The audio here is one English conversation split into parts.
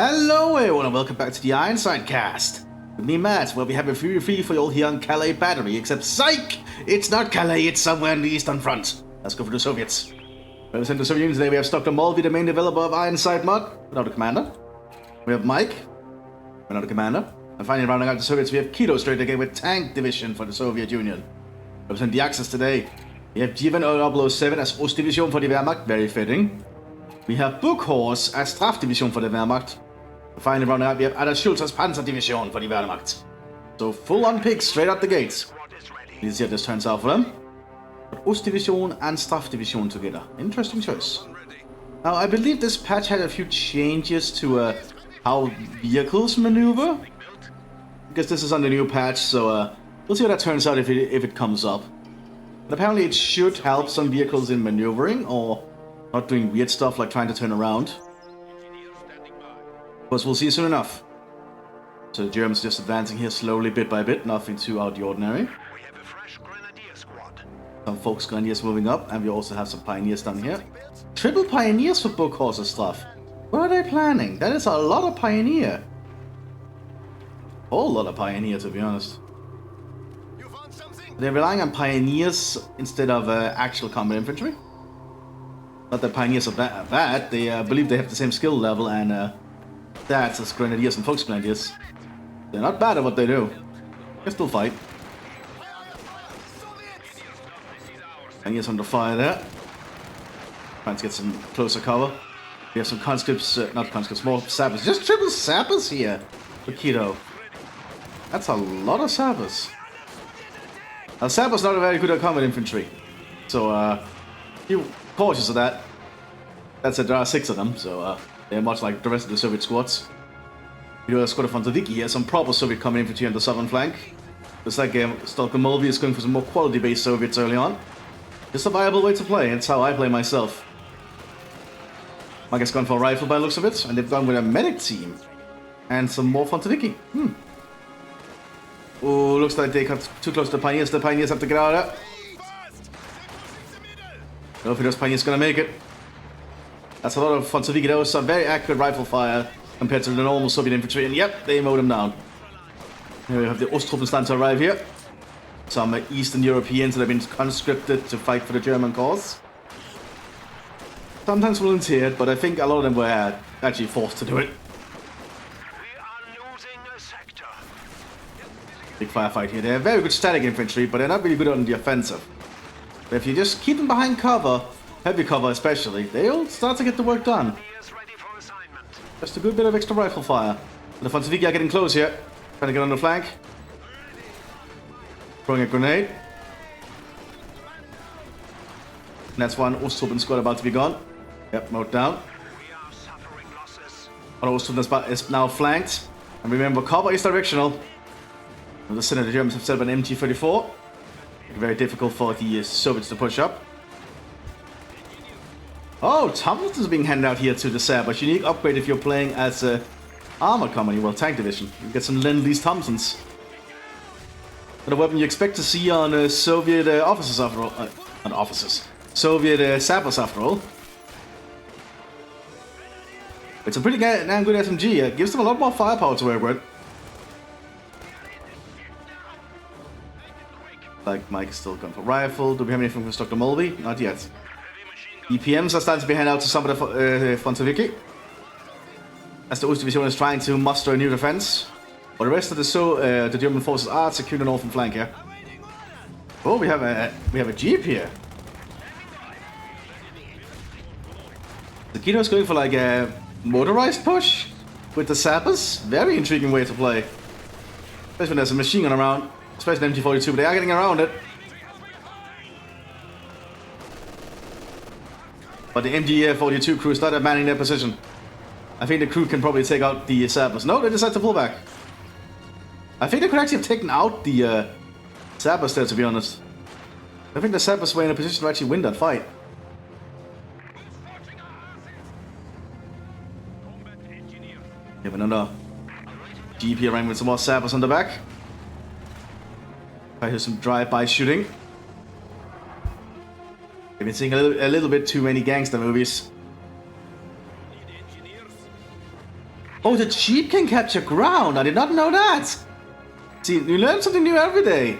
Hello everyone and welcome back to the Ironside cast. With me Matt, where we have a free for you all here on Calais Battery, except psych! It's not Calais, it's somewhere in the Eastern Front. Let's go for the Soviets. Representing the Soviet Union today we have Dr. Mulvey, the main developer of Ironside mod, without a commander. We have Mike, without a commander. And finally rounding out the Soviets we have Keto straight again with Tank Division for the Soviet Union. Representing the Axis today, we have Jivan 007 as Ostdivision for the Wehrmacht, very fitting. We have Buchhorst as Strafdivision for the Wehrmacht. Finally rounding out, we have Ada Schultz as Panzerdivision for the Wehrmacht. So full on picks straight out the gates. Let's see how this turns out for them. But Ostdivision and Strafdivision together. Interesting choice. Now I believe this patch had a few changes to how vehicles maneuver. Because this is on the new patch, so we'll see how that turns out if it comes up. But apparently it should help some vehicles in maneuvering or not doing weird stuff like trying to turn around. But we'll see soon enough. So the Germans just advancing here slowly, bit by bit, nothing too out of the ordinary. We have a fresh grenadier squad. Some folks grenadiers moving up, and we also have some pioneers down here. Triple pioneers for Buchhorst and stuff. What are they planning? That is a lot of pioneer. A whole lot of pioneer, to be honest. You found something? They're relying on pioneers instead of actual combat infantry. Not that pioneers are bad. They believe they have the same skill level and stats as grenadiers and folks grenadiers. They're not bad at what they do. They can still fight. Pioneers under fire there. Trying to get some closer cover. We have some conscripts, not conscripts, more sappers. Just triple sappers here for Keto. That's a lot of sappers. Now sappers not very good at combat infantry. So be cautious of that. That said, there are 6 of them, so they're much like the rest of the Soviet squads. We do have a squad of Frontline here, some proper Soviet combat infantry on the southern flank. Looks like Dr. Mulvey is going for some more quality-based Soviets early on. It's a viable way to play, it's how I play myself. Mike has gone for a rifle by the looks of it, and they've gone with a medic team. And some more Frontline. Oh, looks like they got too close to the Pioneers. The Pioneers have to get out of there. I don't know if those Pioneers gonna make it. That's a lot of Frontline. That was some very accurate rifle fire compared to the normal Soviet infantry, and yep, they mowed them down. Here we have the Osttruppen starting to arrive here. Some Eastern Europeans that have been conscripted to fight for the German cause. Sometimes volunteered, but I think a lot of them were actually forced to do it. We are losing a sector. Big firefight here. They're very good static infantry, but they're not really good on the offensive. But if you just keep them behind cover, heavy cover especially, they'll start to get the work done. Ready for assignment. Just a good bit of extra rifle fire. The Frontline are getting close here. Trying to get on the flank. Throwing a grenade. And that's one Osttruppen squad about to be gone. Yep, mowed down. We are suffering losses. One Osttruppen is now flanked. And remember, cover is directional. In the center, the Germans have set up an MT-34. Very difficult for the Soviets to push up. Oh, Tomlinson's being handed out here to the Sabres. Unique upgrade if you're playing as a armor company, well, tank division. You get some Lend-Lease Thompsons. But a weapon you expect to see on Soviet officers after all. Not officers. Soviet sappers after all. It's a pretty damn good SMG. It gives them a lot more firepower to work with. Like Mike is still going for rifle. Do we have anything for Dr. Mulvey? Not yet. EPMs are starting to be handed out to some of the Frontline. As the Ostdivision is trying to muster a new defense. But the rest of the German forces are securing the northern flank here. Oh, we have a jeep here. The Kino is going for like a motorized push with the sappers. Very intriguing way to play. Especially when there's a machine gun around. Especially an MT-42, but they are getting around it. But the MT-42 crew is not manning their position. I think the crew can probably take out the sappers. No, they decide to pull back. I think they could actually have taken out the sappers there, to be honest. I think the sappers were in a position to actually win that fight. We have another GP around with some more sappers on the back. I hear some drive-by shooting. I've been seeing a little bit too many gangster movies. Oh, the Jeep can capture ground. I did not know that. See, you learn something new every day.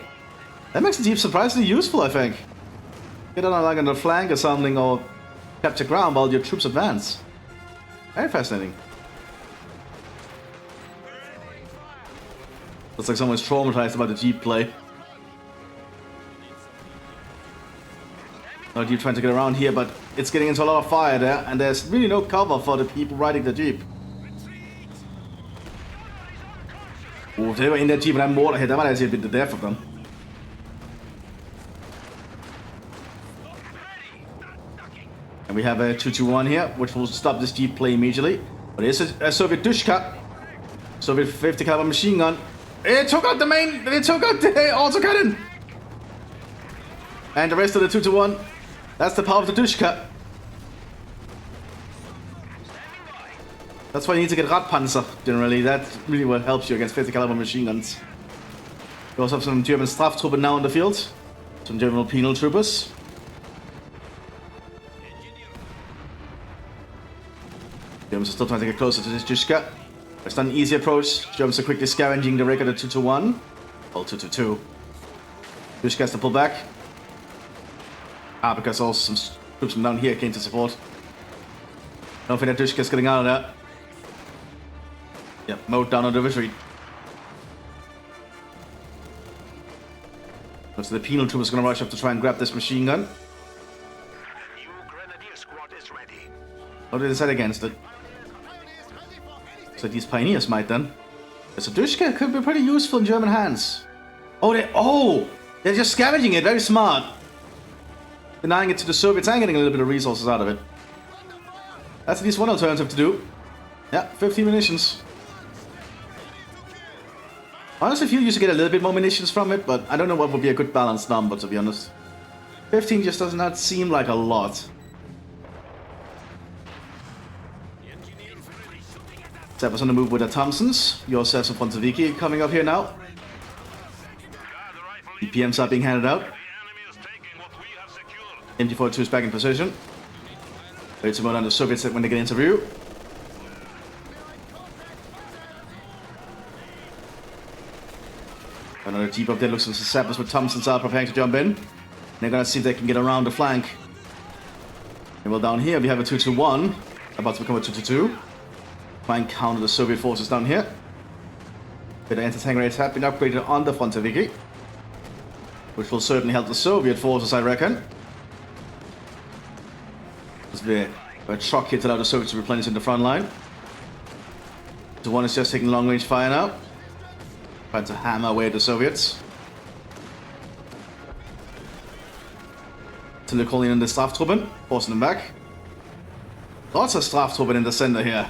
That makes the Jeep surprisingly useful, I think. Get on like on the flank or something, or capture ground while your troops advance. Very fascinating. Looks like someone's traumatized about the Jeep play. No Jeep trying to get around here, but it's getting into a lot of fire there, and there's really no cover for the people riding the Jeep. Oh, if they were in that Jeep and had mortar hit, that might actually have been the death of them. And we have a 2-2-1 here, which will stop this Jeep play immediately. But here's a Soviet Dushka. Soviet 50 caliber machine gun. It took out the main, it took out the autocannon. And the rest of the 2-2-1. That's the power of the Dushka. That's why you need to get Radpanzer, generally. That really well helps you against 50 caliber machine guns. We also have some German Straftrooper now in the field. Some German penal troopers. Germans are still trying to get closer to this Dushka. It's not an easy approach. Germans are quickly scavenging the wreck of the 2-2-1. Well, 2-2-2. Dushka has to pull back. Because also some troops from down here came to support. I don't think that Dushka is getting out of that. Yep, mowed down on the retreat. So the penal troop is going to rush up to try and grab this machine gun. The new Grenadier squad is ready. What did they decide against it? So these pioneers might then. So Dushka could be pretty useful in German hands. They're just scavenging it. Very smart. Denying it to the Soviets and getting a little bit of resources out of it. That's at least one alternative to do. Yeah, 15 munitions. Honestly, I feel you should get a little bit more munitions from it, but I don't know what would be a good balanced number, to be honest. 15 just does not seem like a lot. Zeb was on the move with the Thompsons. You also have some Fontoviki coming up here now. EPMs are being handed out. MG42 is back in position. Ready to move on the Soviets when they get into view. Another Jeep up there looks like the Sappers with Thompsons are preparing to jump in. They're gonna see if they can get around the flank. And well, down here we have a 2-2-1 about to become a 2-2-2. Try and counter the Soviet forces down here. The anti-tank rates have been upgraded on the Fontoviki, which will certainly help the Soviet forces, I reckon. There's a truck here to allow the Soviets to replenish in the front line. The one is just taking long-range fire now. Trying to hammer away at the Soviets. Till they're calling in the Straftroopen, forcing them back. Lots of Straftroopen in the center here.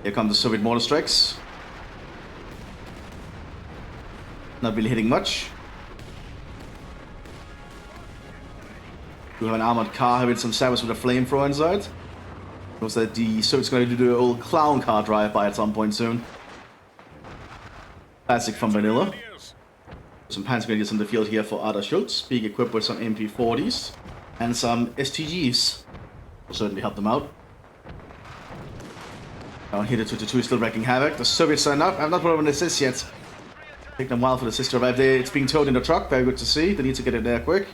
Here come the Soviet mortar strikes. Not really hitting much. We have an armored car here with some Sappers with a flamethrower inside. Looks like the Soviets going to do the old clown car drive-by at some point soon. Classic from vanilla. Some Panzer Grenadiers in the field here for Ada Schultz, being equipped with some MP40s and some STGs. Will certainly help them out. Down here the 2-2 is still wreaking havoc. The Soviets are not, I'm not put on the assist yet. Take them a while for the assist to arrive there. It's being towed in the truck, very good to see. They need to get it there quick.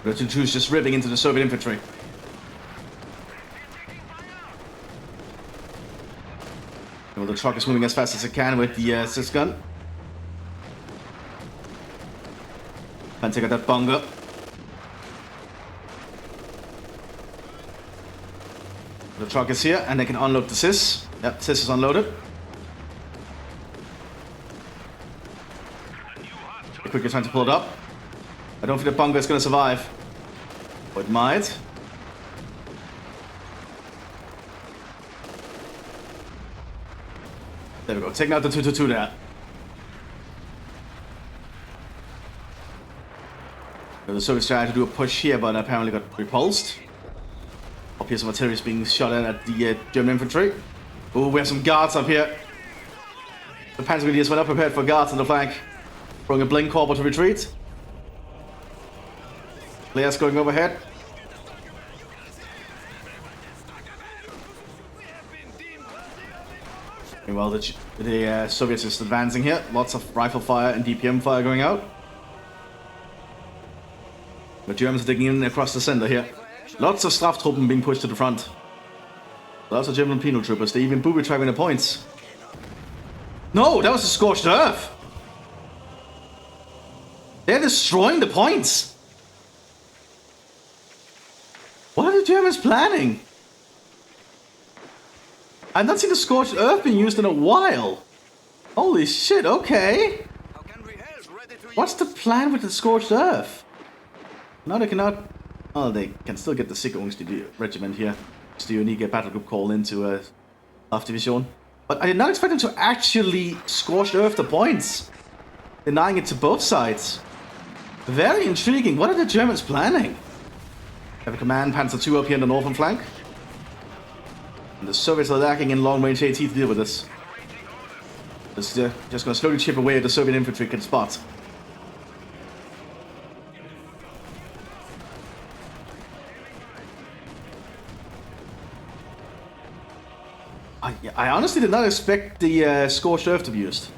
The 2-2 is just ripping into the Soviet infantry. Well, the truck is moving as fast as it can with the assist gun. Can't take out that bunker. The truck is here and they can unload the SIS. Yep, SIS is unloaded. They're quickly trying to pull it up. I don't think the bunker is going to survive. But it might. There we go. Taking out the 2-2-2 there. The Soviets tried to do a push here, but apparently got repulsed. Up here, some artillery is being shot at the German infantry. Oh, we have some guards up here. The Panzer Grenadiers were not prepared for guards on the flank. Throwing a blink corps to retreat. Players going overhead. Meanwhile, the Soviets is advancing here. Lots of rifle fire and DPM fire going out. The Germans are digging in across the center here. Lots of Straftroopen being pushed to the front. Lots of German penal troopers. They even booby-trapping the points. No, that was a scorched earth. They're destroying the points. What are the Germans planning? I've not seen the scorched earth being used in a while. Holy shit, okay. What's the plan with the scorched earth? No, they cannot... Oh, they can still get the SEGA regiment here. It's the unique battle group call into a half division. But I did not expect them to actually scorched earth the points. Denying it to both sides. Very intriguing. What are the Germans planning? Have a command Panzer II up here in the northern flank. And the Soviets are lacking in long-range AT to deal with this. It's just going to slowly chip away at the Soviet infantry can spot. I honestly did not expect the scorched earth to be used.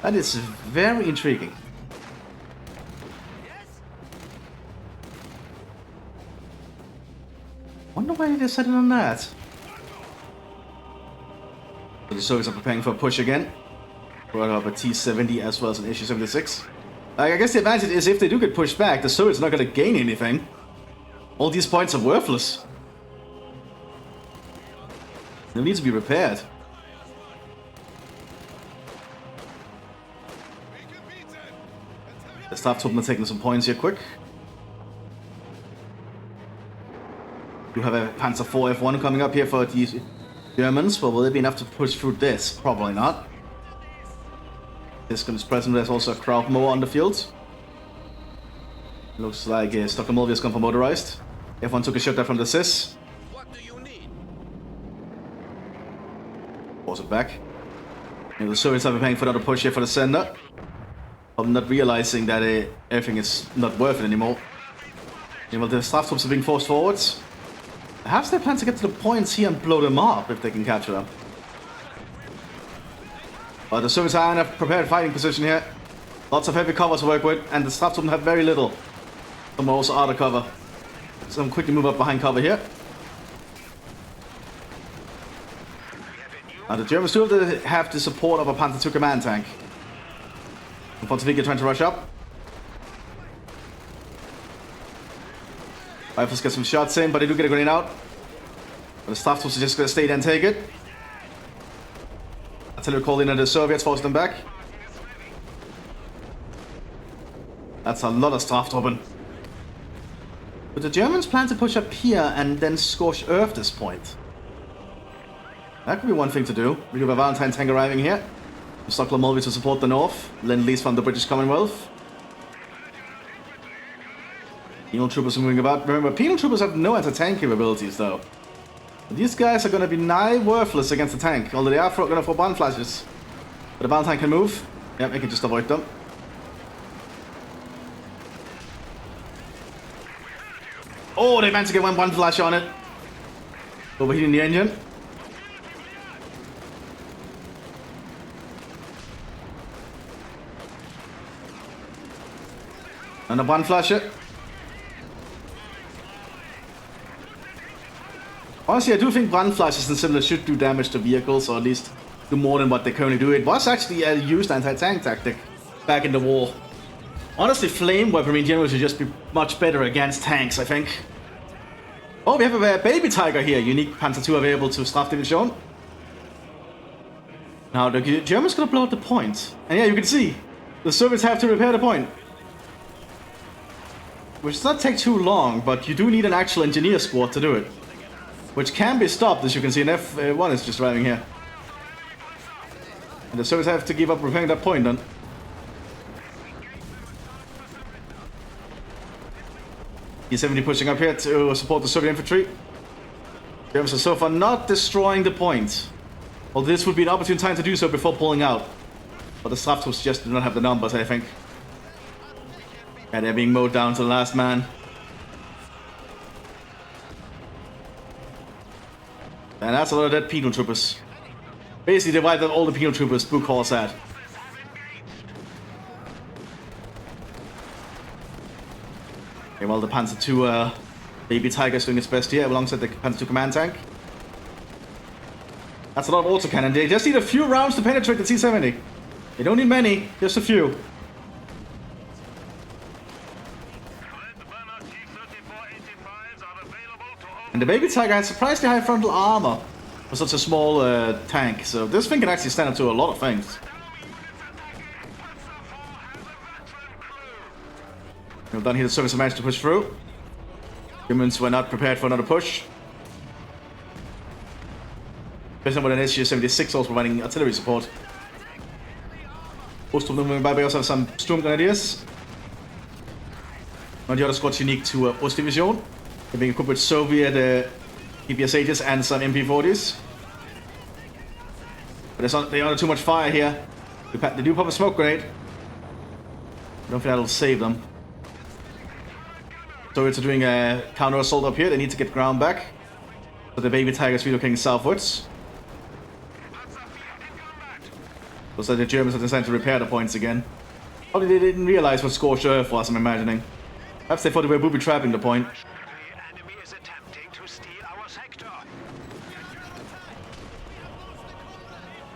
That is very intriguing. Wonder why they decided on that. So the Soviets are preparing for a push again. Brought up a T-70 as well as an Issue-76. I guess the advantage is if they do get pushed back, the Soviets are not going to gain anything. All these points are worthless. They need to be repaired. The Straftroopen are taking some points here quick. You have a Panzer IV F1 coming up here for the Germans, but will it be enough to push through this? Probably not. This is present, there's also a crowd mower on the field. Looks like Stockholm has gone for motorized. F1 took a shot there from the SIS. Force it back. And the Soviets have been paying for another push here for the center. I'm not realizing that everything is not worth it anymore. Yeah, well, the staff troops are being forced forwards. Perhaps they plan to get to the points here and blow them up if they can capture them. But the Soviets are in a prepared fighting position here. Lots of heavy cover to work with, and the staff troops have very little. Some are also out of cover. So I'm quickly move up behind cover here. The Germans still have the support of a Panzer II command tank. Pontovica trying to rush up. Rifles get some shots in, but they do get a grenade out. But the staff troops are just going to stay there and take it. Artillery called in and the Soviets forced them back. That's a lot of staff troops. But the Germans plan to push up here and then scorch earth this point. That could be one thing to do. We have a Valentine tank arriving here. Stockholm Mulvey to support the north. Lend-Lease from the British Commonwealth. Penal troopers are moving about. Remember, penal troopers have no anti-tank capabilities though. But these guys are going to be nigh worthless against the tank. Although they are going to throw bomb flashes. But the Valentine can move. Yep, they can just avoid them. Oh, they managed to get one flash on it. Overheating the engine. And a one flasher. Honestly, I do think one flashes and similar should do damage to vehicles, or at least do more than what they currently do. It was actually a used anti-tank tactic back in the war. Honestly, flame weaponry in general should just be much better against tanks, I think. Oh, we have a baby tiger here. Unique Panzer II available to Strafdivision. Now the Germans gonna blow up the point. And yeah, you can see the Soviets have to repair the point. Which does not take too long, but you do need an actual engineer squad to do it. Which can be stopped, as you can see, and F1 is just arriving here. And the Soviets have to give up repairing that point then. T-70 pushing up here to support the Soviet infantry. Germans are so far not destroying the point. Well, this would be an opportune time to do so before pulling out. But the Straftroops just do not have the numbers, I think. And they're being mowed down to the last man. And that's a lot of dead penal troopers. Basically, they wiped out all the penal troopers Book Horse had. Okay, well, the Panzer II Baby Tiger's doing its best here alongside the Panzer II command tank. That's a lot of autocannon. They just need a few rounds to penetrate the T-70. They don't need many, just a few. And the Baby Tiger has surprisingly high frontal armor for such a small tank, so this thing can actually stand up to a lot of things. Well done here, the service managed to push through. Humans were not prepared for another push. Especially with an SG-76 also providing artillery support. Most of them moving by, we also have some Storm Grenadiers. One of the other squads unique to Ostdivision. They're being equipped with Soviet PPS-80s and some MP-40s. But they're under too much fire here. They do pop a smoke grenade. I don't think that'll save them. Soviets are doing a counter-assault up here. They need to get ground back. But the Baby Tiger's relocating southwards. Looks like the Germans are deciding to repair the points again. Probably they didn't realize what scorched earth was, I'm imagining. Perhaps they thought they were booby-trapping the point.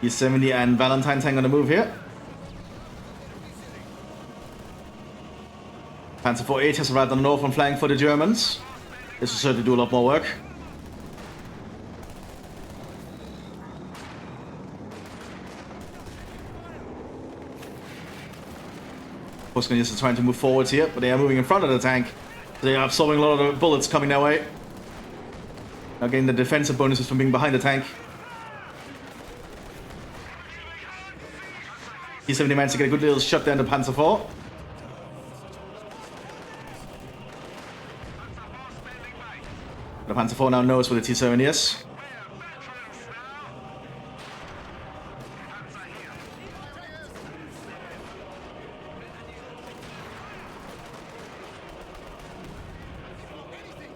E-70 and Valentine tank on the move here. Panzer IV has arrived on the northern flank for the Germans. This will certainly do a lot more work. Postgonists are trying to move forwards here, but they are moving in front of the tank. They are absorbing a lot of the bullets coming their way. Now getting the defensive bonuses from being behind the tank. E-70 managed to get a good little shot there in the Panzer IV. The Panzer IV now knows where the T-70 is.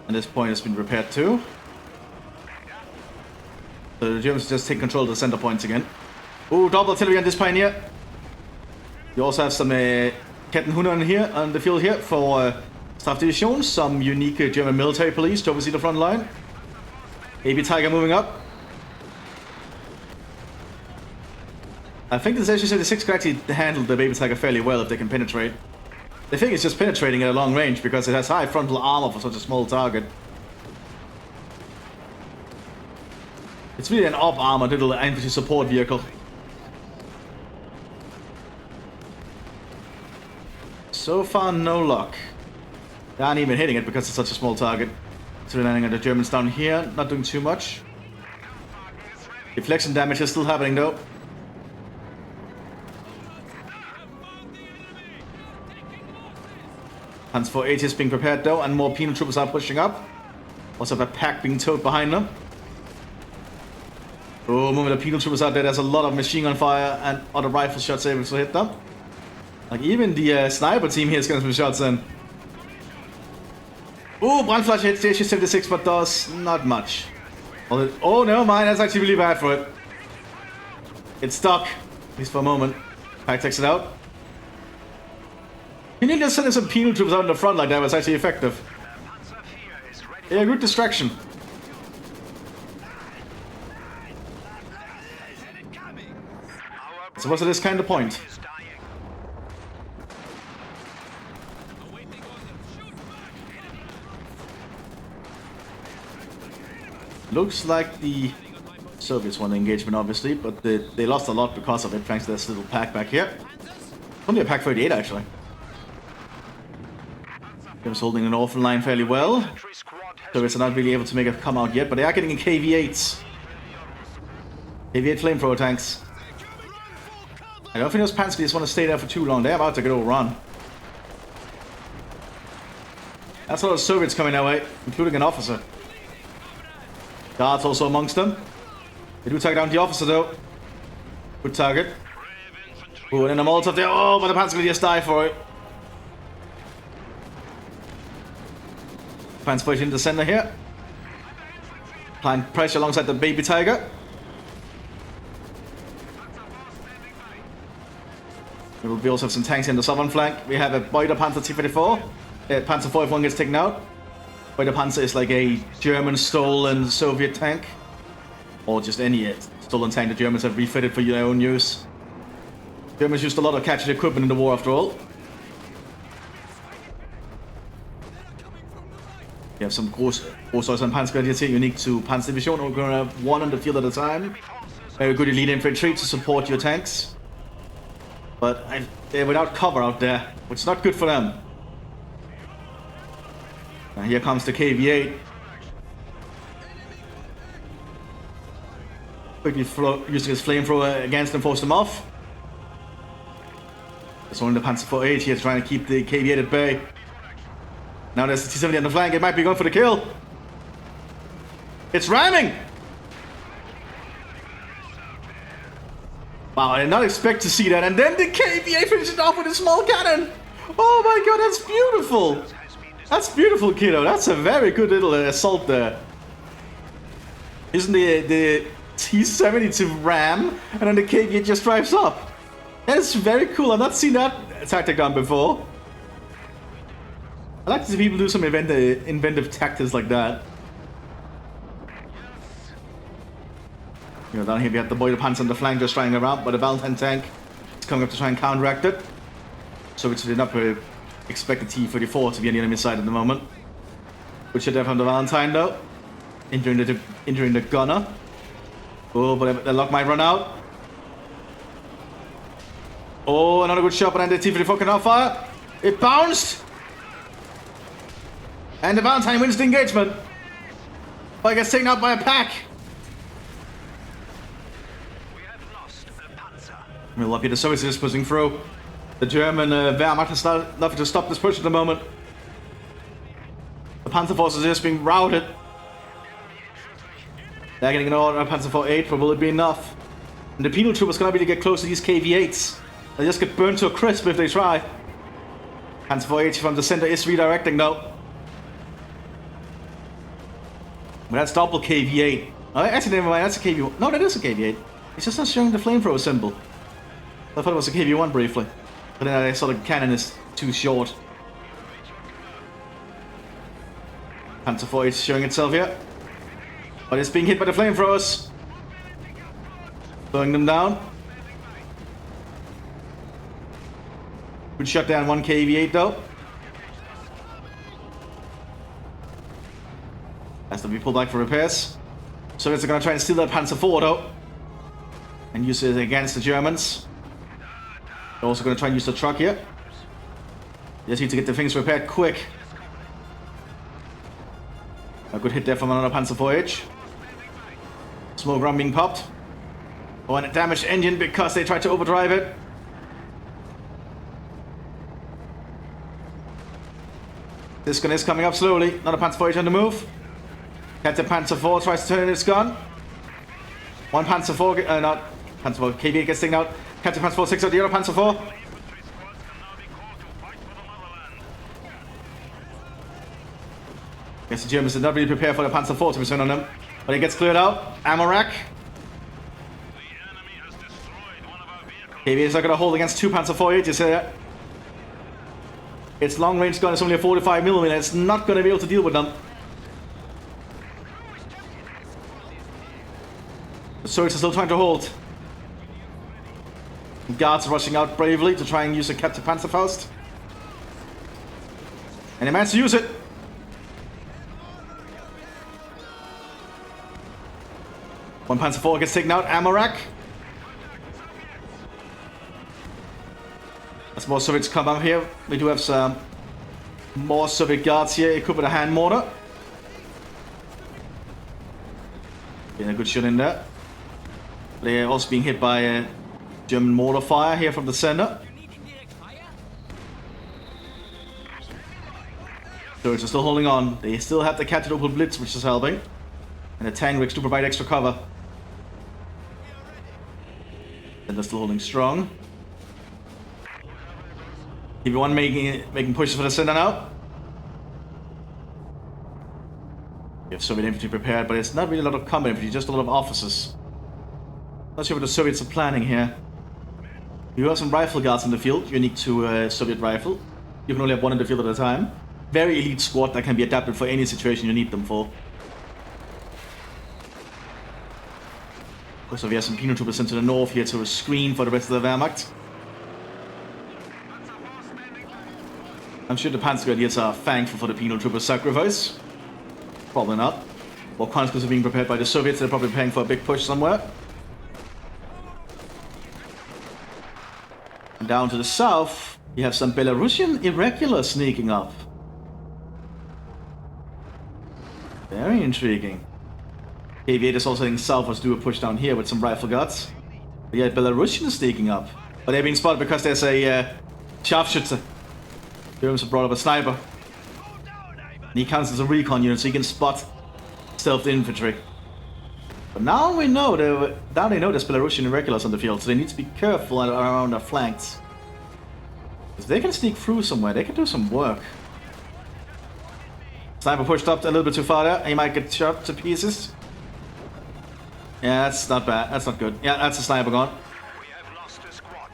And this point has been repaired too. So the Germans just take control of the center points again. Ooh, double artillery on this Pioneer. You also have some Kettenhunde here on the field here for Strafdivision, some unique German military police to oversee the front line. Baby Tiger moving up. I think this SG-76 could actually handle the Baby Tiger fairly well if they can penetrate. The thing is just penetrating at a long range because it has high frontal armor for such a small target. It's really an up-armored little infantry support vehicle. So far, no luck. They aren't even hitting it because it's such a small target. So we're landing on the Germans down here, not doing too much. Deflection damage is still happening though. Panzer IV is being prepared though, and more penal troopers are pushing up. Also have a pack being towed behind them. Oh, moving the penal troopers out there, there's a lot of machine gun fire and other rifle shots able to hit them. Like even the sniper team here is getting some shots in. Oh, Brandflash hits the SG-76 but does not much. Oh, never mind, that's actually really bad for it. It's stuck, at least for a moment. Pack takes it out. You need to send some penal troops out in the front like that was actually effective. Yeah, good distraction. So what's this kind of point? Looks like the Soviets won the engagement, obviously, but they lost a lot because of it, thanks to this little pack back here. Only a pack 38, actually. They was holding the northern line fairly well. Soviets are not really able to make it come out yet, but they are getting in KV-8s. KV-8 flamethrower tanks. I don't think those Panzers want to stay there for too long. They're about to get overrun. That's a lot of Soviets coming our way, including an officer. Guards also amongst them. They do take down the officer though. Good target. Ooh, and then a Molotov there. Oh, but the Panzer just die for it. Panzer IV in the center here. Applying pressure alongside the baby tiger. We also have some tanks in the southern flank. We have a Beuter Panzer T-34. Panzer IV if one gets taken out. Beuter Panzer is like a German stolen Soviet tank. Or just any stolen tank the Germans have refitted for their own use. Germans used a lot of captured equipment in the war after all. You have some Großdeutsch and Panzergrenadier unique to Panzerdivision. We're going to have one on the field at a time. Very good elite infantry to support your tanks. But they're without cover out there, which is not good for them. Now here comes the KV-8. Quickly using his flamethrower against them, force them off. There's only the Panzer IV here trying to keep the KV-8 at bay. Now there's the T-70 on the flank. It might be going for the kill. It's ramming! Wow, I did not expect to see that. And then the KV-8 finishes off with a small cannon. Oh my god, that's beautiful. That's beautiful, kiddo. That's a very good little assault there. Isn't the T-70 to ram, and then the KV-8 just drives up. That's very cool. I've not seen that tactic done before. I like to see people do some inventive tactics like that. You know, down here we have the Beuter Panzer on the flank just trying around, but the Valentine tank is coming up to try and counteract it. So we did not expect the T-34 to be on the enemy side at the moment. Good shot there from the Valentine though. Injuring the gunner. Oh, but the lock might run out. Oh, another good shot, but then the T-34 cannot fire. It bounced! And the Valentine wins the engagement. But it gets taken out by a pack. We have lost a Panzer. We're lucky the Soviets are just pushing through. The German Wehrmacht has nothing to stop this push at the moment. The Panzer forces are just being routed. They're getting an order on Panzer IV-8, but will it be enough? And the penal troopers gonna be to get close to these KV-8s. They just get burned to a crisp if they try. Panzer IV-8 from the center is redirecting though. But that's double KV-8. Oh, actually, never mind, that's a KV-1. No, that is a KV-8. It's just not showing the flamethrower symbol. I thought it was a KV-1 briefly. But then I saw the cannon is too short. Panzer IV is showing itself here. But it's being hit by the flamethrowers. Slowing them down. Good shot down one KV-8 though. Has to be pulled back for repairs. Soviets are going to try and steal that Panzer IV though. And use it against the Germans. They're also going to try and use the truck here. They just need to get the things repaired quick. A good hit there from another Panzer IV. Smoke run being popped. Oh, and a damaged engine because they tried to overdrive it. This gun is coming up slowly. Another Panzer IV on the move. Captain Panzer IV tries to turn in its gun. One Panzer IV, not Panzer IV, KV gets taken out. Captain Panzer IV takes out the other Panzer IV. Guess the Germans did not really prepare for the Panzer IV to return on them. But it gets cleared out. Ammo rack. KV is not going to hold against two Panzer IV, you see that? Its long range gun is only a 45mm. It's not going to be able to deal with them. The Soviets are still trying to hold. Guards are rushing out bravely to try and use a Captain Panzerfaust. And they managed to use it. One Panzer IV gets taken out. Ammo rack. As more Soviets come up here, we do have some more Soviet guards here equipped with a hand mortar. Getting a good shot in there. They're also being hit by a German mortar fire here from the center. Soviets are still holding on. They still have the Captain Opel Blitz, which is helping. And the tank rigs to provide extra cover. And they're still holding strong. KV-1 making pushes for the center now. have Soviet infantry prepared, but it's not really a lot of combat infantry, just a lot of officers. Not sure what the Soviets are planning here. You have some rifle guards in the field, unique to Soviet rifle. You can only have one in the field at a time. Very elite squad that can be adapted for any situation you need them for. Also, we have some penal troopers into the north here to screen for the rest of the Wehrmacht. I'm sure the Panzer Grenadiers are thankful for the penal troopers' sacrifice. Probably not. While conscripts are being prepared by the Soviets, they're probably paying for a big push somewhere. And down to the south, you have some Belarusian irregulars sneaking up. Very intriguing. KV-8 is also heading south, let's do a push down here with some rifle guards. But yeah, Belarusians sneaking up. But they're being spotted because there's a Scharfschütze. Germans have brought up a sniper. And he counts as a recon unit, so he can spot stealth infantry. But now we know there's Belarusian irregulars on the field, so they need to be careful around their flanks. If they can sneak through somewhere, they can do some work. Sniper pushed up a little bit too far there. He might get shot to pieces. Yeah, that's not bad. That's not good. Yeah, that's a sniper gone. We have lost a squad.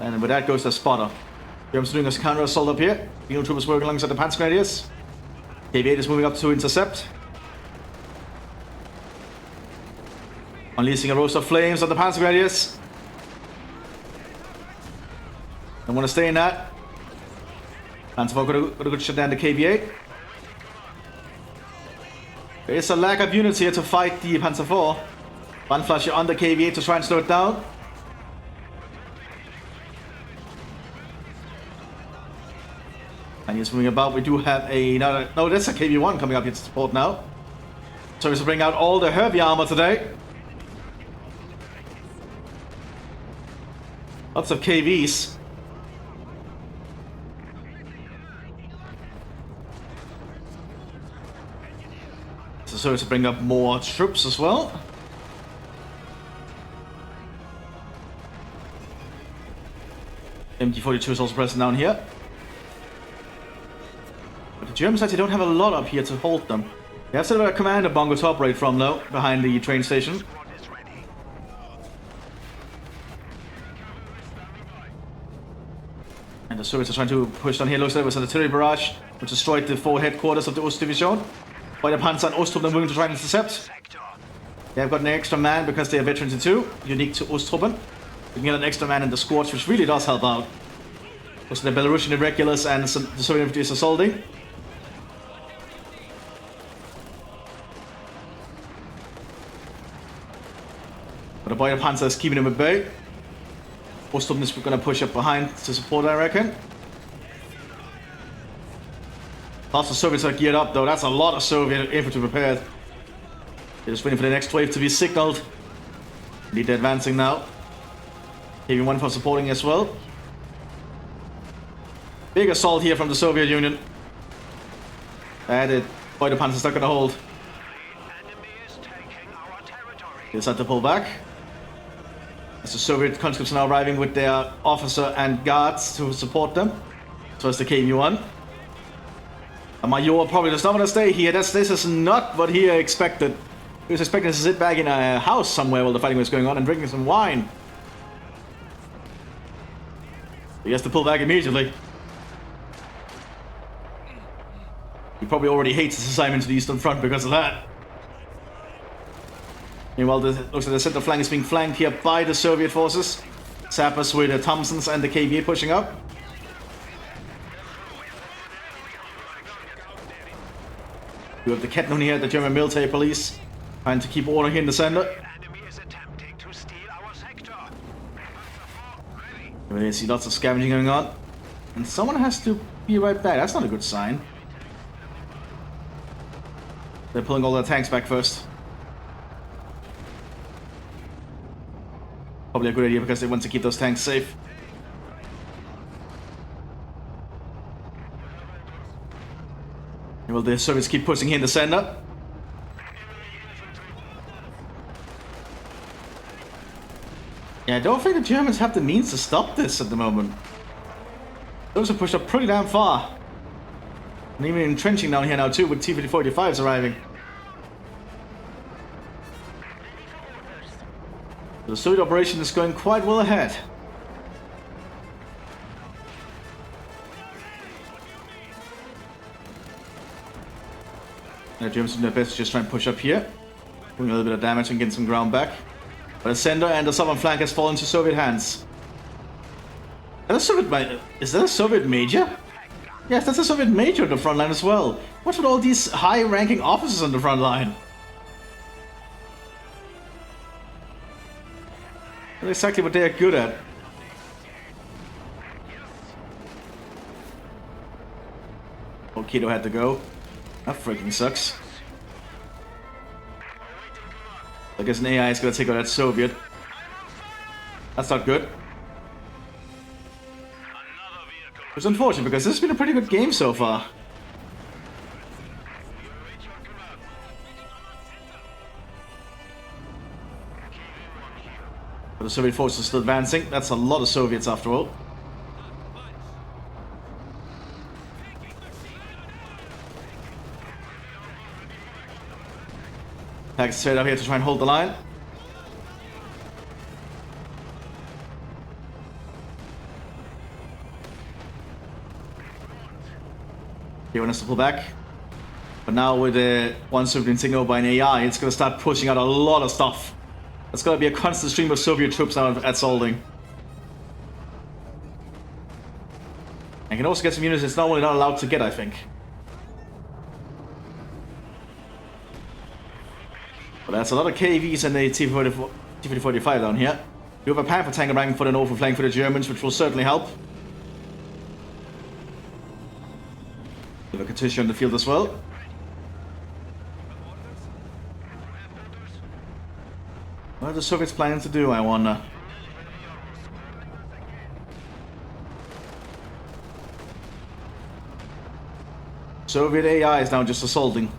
And with that goes the spotter. Germans doing a counter assault up here. Penal troopers working alongside the Panzer Grenadiers. KV-8 is moving up to intercept. Unleashing a roast of flames on the Panzer Grenadiers. Don't want to stay in that. Panzer IV got a good shot down to KV-8. There is a lack of units here to fight the Panzer IV. One flash on the KV-8 to try and slow it down. And he's moving about. We do have another... No, that's a KV-1 coming up here to support now. So he's bring out all the heavy armor today. Lots of KVs. So to bring up more troops as well. MT-42 is also present down here. But the Germans actually don't have a lot up here to hold them. They have sort of a commander bunker to operate from though, behind the train station. And the Soviets are trying to push down here. Looks like it was an artillery barrage, which destroyed the forward headquarters of the Ostdivision. By the Panzer and Osttruppen moving to try and intercept. They have got an extra man because they are veterans in 2, unique to Osttruppen. You can get an extra man in the squads, which really does help out. Also the Belarusian irregulars and the Soviet infantry is assaulting. But the Boyer Panzer is keeping him at bay. Osttruppen is going to push up behind to support, I reckon. Lots of Soviets are geared up though, that's a lot of Soviet infantry prepared. They're just waiting for the next wave to be signaled. Indeed, they're advancing now. Taking one for supporting as well. Big assault here from the Soviet Union. The Boyer Panzer's not going to hold. They decide to pull back. As the Soviet conscripts are now arriving with their officer and guards to support them. So it's the KV-1. A Major probably does not want to stay here. This is not what he expected. He was expecting to sit back in a house somewhere while the fighting was going on and drinking some wine. He has to pull back immediately. He probably already hates his assignment to the Eastern Front because of that. Meanwhile, looks like the center flank is being flanked here by the Soviet forces. Sappers with the Thompsons and the KVA pushing up. We have the Kettner here, the German military police, trying to keep order here in the center. You see lots of scavenging going on. And someone has to be right back. That's not a good sign. They're pulling all their tanks back first. Probably a good idea because they want to keep those tanks safe. Will the Soviets keep pushing here in the center? Yeah, I don't think the Germans have the means to stop this at the moment. Those are pushed up pretty damn far. And even entrenching down here now too with T-54-85s arriving. The Soviet operation is going quite well ahead. The Germans doing their best to just try and push up here. Doing a little bit of damage and getting some ground back. But the center and the southern flank has fallen to Soviet hands. Is that a Soviet major? Yes, that's a Soviet major on the front line as well. What's with all these high-ranking officers on the front line? That's exactly what they are good at. Oh, Keto had to go. That freaking sucks. I guess an AI is gonna take out that Soviet. That's not good. It's unfortunate because this has been a pretty good game so far. But the Soviet forces are still advancing. That's a lot of Soviets after all. Pax straight up here to try and hold the line. He wants to pull back. But now with one Soviet being taken over by an AI, it's going to start pushing out a lot of stuff. It's going to be a constant stream of Soviet troops now at Solding. And can also get some units it's normally not allowed to get, I think. But that's a lot of KVs and the T-45 down here. You have a Panther tank arriving for the northern flank for the Germans, which will certainly help. We have a Katyusha on the field as well. What are the Soviets planning to do, I wonder? Soviet AI is now just assaulting.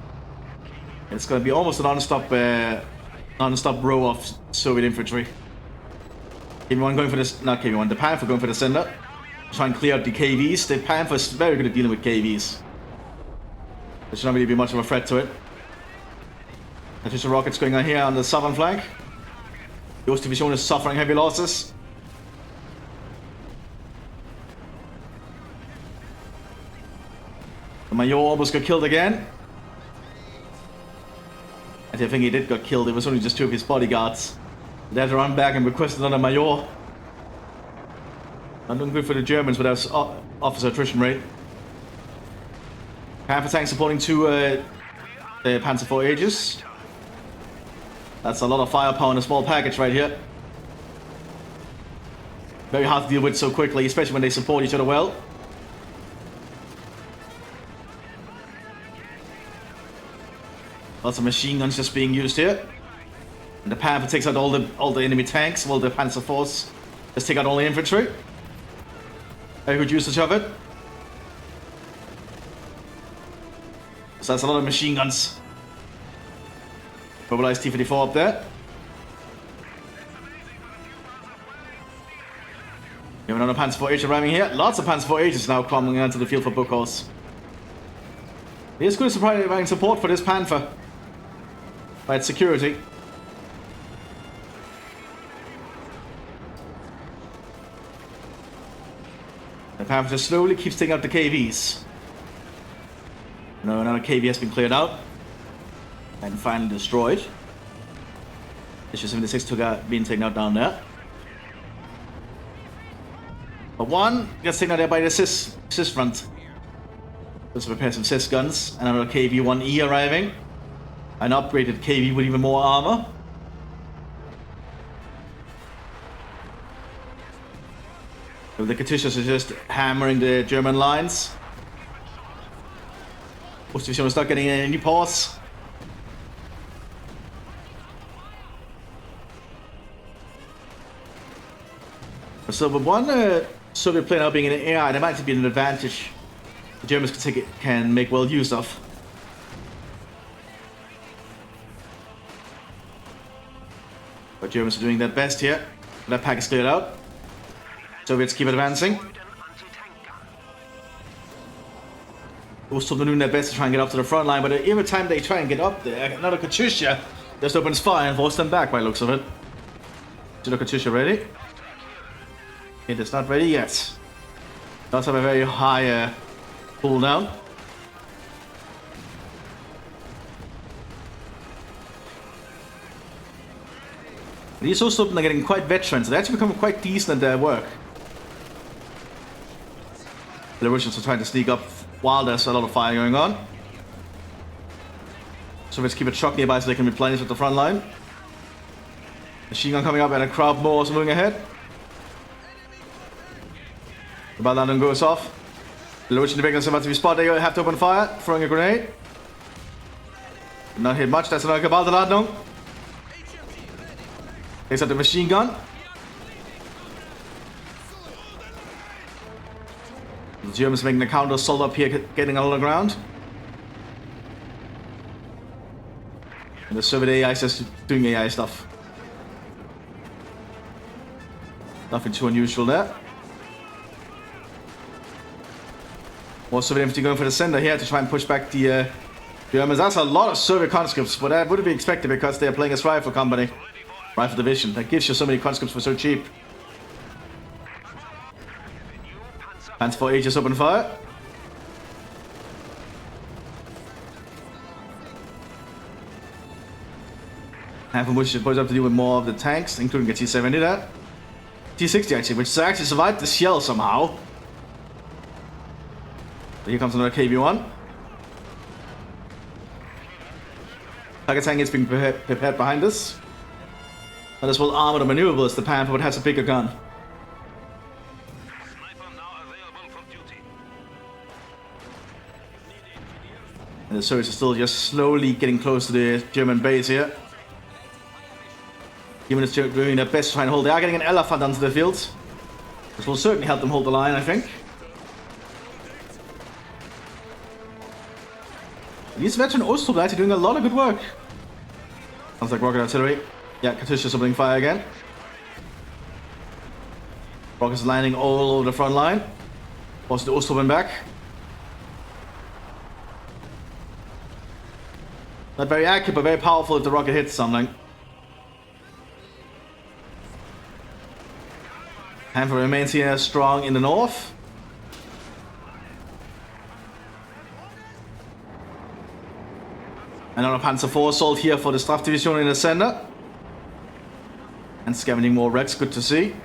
It's going to be almost a non-stop row of Soviet infantry. KV-1 going for this, not KV-1, the Panther going for the center. Try and clear out the KVs. The Panther is very good at dealing with KVs. There should not really be much of a threat to it. Katyusha rockets going on here on the southern flank. The Ost Division is suffering heavy losses. The Major almost got killed again. I think he did get killed. It was only just two of his bodyguards. They had to run back and request another Major. Not looking good for the Germans with their officer attrition rate. Panther tank supporting two the Panzer IV Aegis. That's a lot of firepower in a small package right here. Very hard to deal with so quickly, especially when they support each other well. Lots of machine guns just being used here. And the Panther takes out all the enemy tanks, while the Panzer Force just take out all the infantry. Very good usage of it. So that's a lot of machine guns. Mobilized T-54 up there. You have another Panzer IV Aegis arriving here. Lots of Panzer IV Aegis now coming onto the field for Bukos. Here's good providing support for this Panther. By its security. The Panther just slowly keeps taking out the KVs. No, another KV has been cleared out. And finally destroyed. Issue 76 being taken out down there. But one gets taken out there by the SIS front. Just prepare some SIS guns. And another KV-1E arriving. An upgraded KV with even more armor. So the Katyushas are just hammering the German lines. Ost Division is not getting any pause. So with one Soviet plane now being in the air, there might be an advantage the Germans can make well use of. But Germans are doing their best here. That pack is cleared out. Soviets keep advancing. Also doing their best to try and get up to the front line, but every time they try and get up there, another Katyusha just opens fire and forces them back by the looks of it. Is the Katyusha ready? It is not ready yet. Does have a very high cooldown. These also are getting quite veteran, so they actually become quite decent at their work. The Russians are trying to sneak up while there's a lot of fire going on. So let's keep a truck nearby so they can replenish with the front line. Machine gun coming up and a crowd more also moving ahead. The Balladon goes off. The Russian Division is about to be spotted. They have to open fire, throwing a grenade. Did not hit much, that's another Balladon. Takes out the machine gun. The Germans making the counter assault up here, getting on the ground. And the Soviet AI is just doing AI stuff. Nothing too unusual there. More Soviet infantry going for the center here to try and push back the Germans. That's a lot of Soviet conscripts, but that wouldn't be expected because they're playing as rifle company. Rifle division. That gives you so many conscripts for so cheap. Panzer IV just open fire. Half of which is supposed to have to do with more of the tanks, including the T-70 there. T-60 actually, which actually survived the shell somehow. So here comes another KV-1. Tiger tank is being prepared behind us. And as well armored and maneuverable as the Panther, but has a bigger gun. And the Soviets are still just slowly getting close to the German base here. Germans doing their best to try and hold. They are getting an elephant onto the field. This will certainly help them hold the line, I think. These veteran Ostrup are actually doing a lot of good work. Sounds like rocket artillery. Yeah, Katyusha's opening fire again. Rockets landing all over the front line. Force the Ostrup back. Not very accurate, but very powerful if the rocket hits something. Hamfer remains here strong in the north. Another Panzer IV assault here for the Straf Division in the center. And scavenging more wrecks, good to see.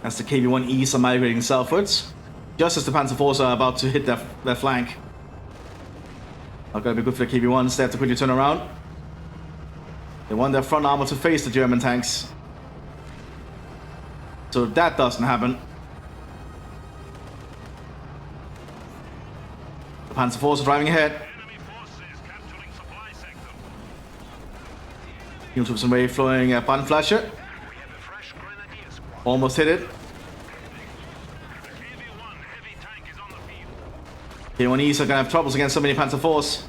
As the KV-1Es are migrating southwards. Just as the Panzer IVs are about to hit their flank. Not gonna be good for the KV-1s, they have to quickly turn around. They want their front armor to face the German tanks. So that doesn't happen. The Panzer IVs are driving ahead. Field troops away flowing a Bannflasche. Almost hit it. K1Es are gonna have troubles against so many Panzer IVs.